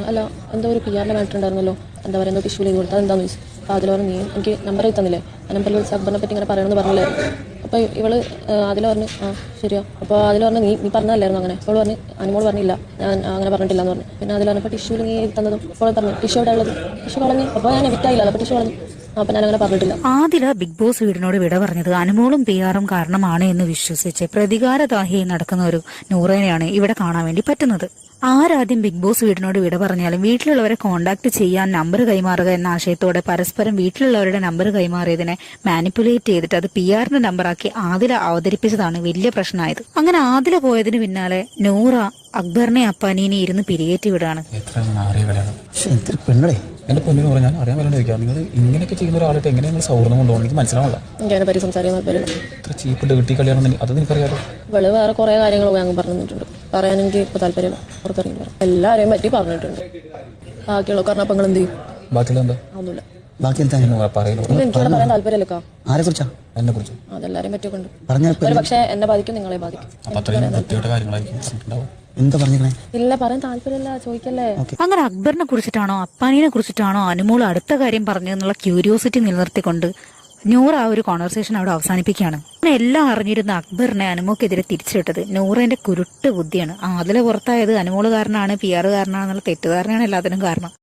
അല്ല എന്തോ ഒരു PR മാറ്റുണ്ടായിരുന്നല്ലോ, എന്താ പറയുക, എന്തോ ഇഷ്യൂ ചെയ്ത് കൊടുത്താൽ എന്താണെന്ന് ചോദിച്ചു. അപ്പോൾ അതിൽ പറഞ്ഞു, നീ എനിക്ക് നമ്പർ തന്നില്ലേ, ആ നമ്പറിൽ വിളിച്ച് അക്ബറിനെ പറ്റി ഇങ്ങനെ പറയണമെന്ന് പറഞ്ഞില്ലായിരുന്നു. അപ്പോൾ ഇവള് അതിൽ പറഞ്ഞു ശരിയോ. അപ്പോൾ അതിൽ പറഞ്ഞു നീ പറഞ്ഞതല്ലായിരുന്നു അങ്ങനെ. അപ്പോൾ പറഞ്ഞു അനുമോൾ പറഞ്ഞില്ല, ഞാൻ അങ്ങനെ പറഞ്ഞിട്ടില്ല എന്ന് പറഞ്ഞു. പിന്നെ അതിൽ പറഞ്ഞപ്പോൾ ടിഷ്യൂ നീ തന്നതും അപ്പോൾ പറഞ്ഞു ടിഷ്യൂ എവിടെ ഉള്ളത്, ടിഷ്യൂ കളഞ്ഞു. അപ്പോൾ ഞാൻ വിറ്റായില്ല, അപ്പോൾ ടിഷ്യൂ കളഞ്ഞു. അപ്പം ഞാൻ അങ്ങനെ പറഞ്ഞിട്ടില്ല. ആദില ബിഗ് ബോസ് വീടിനോട് വിട പറഞ്ഞത് അനുമോളും PR-ഉം കാരണമാണ് എന്ന് വിശ്വസിച്ച് പ്രതികാരദാഹിയായി നടക്കുന്ന ഒരു നൂറേനെയാണ് ഇവിടെ കാണാൻ വേണ്ടി പറ്റുന്നത്. ആരാദ്യം ബിഗ് ബോസ് വീടിനോട് വിട പറഞ്ഞാലും വീട്ടിലുള്ളവരെ കോണ്ടാക്ട് ചെയ്യാൻ നമ്പർ കൈമാറുക എന്ന ആശയത്തോടെ പരസ്പരം വീട്ടിലുള്ളവരുടെ നമ്പർ കൈമാറിയതിനെ മാനിപ്പുലേറ്റ് ചെയ്തിട്ട് അത് PR-ന്റെ നമ്പറാക്കി ആദില അവതരിപ്പിച്ചതാണ് വലിയ പ്രശ്നമായത്. അങ്ങനെ ആദില പോയതിന് പിന്നാലെ നൂറ അക്ബറിനെ അപ്പാനീനെ ഇരുന്ന് പിരികേറ്റി വിടാണ്. എന്റെ പൊന്നിന് പറഞ്ഞാൽ അറിയാൻ വരണ്ടിരിക്കുക, നിങ്ങൾ ഇങ്ങനെയൊക്കെ ചെയ്യുന്ന ഒരാളായിട്ട് എങ്ങനെ നിങ്ങൾ സൗഹൃദം കൊണ്ടുപോകും എനിക്ക് മനസ്സിലാവില്ല. പറ്റി സംസാരിക്കാൻ ഇത്ര ചീപ്പിട്ട് കിട്ടി കല്യാണം അത് നിനക്കറിയാലോ. ഇവള് വേറെ കുറേ കാര്യങ്ങൾ ഞങ്ങൾ പറഞ്ഞിട്ടുണ്ട്, പറയാൻ എനിക്ക് ഇപ്പോൾ താല്പര്യമില്ല, പുറത്തിറങ്ങി പറയാം. എല്ലാവരെയും പറ്റി പറഞ്ഞിട്ടുണ്ട്. ബാക്കിയുള്ള കാരണം അപ്പം എന്ത് ചെയ്യും? ബാക്കിയുള്ള എന്താ ഒന്നുമില്ല, ബാക്കി എന്താ എനിക്ക് പറയാൻ താല്പര്യമില്ല. ആരെ കുറിച്ചാ? എന്നെ കുറിച്ച് അതെല്ലാവരെയും പറ്റിയൊക്കെ ഉണ്ട്. പക്ഷേ എന്നെ ബാധിക്കും, നിങ്ങളെ ബാധിക്കും. ഇല്ല, പറയാൻ താല്പര്യമില്ല, ചോദിക്കല്ലേ. അങ്ങനെ അക്ബറിനെ കുറിച്ചിട്ടാണോ അപ്പാനിനെ കുറിച്ചിട്ടാണോ അനുമോൾ അടുത്ത കാര്യം പറഞ്ഞതെന്നുള്ള ക്യൂരിയോസിറ്റി നിലനിർത്തിക്കൊണ്ട് നൂറ ആ ഒരു കോൺവെർസേഷൻ അവിടെ അവസാനിപ്പിക്കുകയാണ്. എല്ലാം അറിഞ്ഞിരുന്ന അക്ബറിനെ അനുമോക്കെതിരെ തിരിച്ചിട്ടത് നൂറേന്റെ കുരുട്ട് ബുദ്ധിയാണ്. അതിലെ പുറത്തായത് അനുമോള് കാരനാണ്, PR കാരനാണെന്നുള്ള തെറ്റിദ്ധാരണയാണ് എല്ലാത്തിനും കാരണം.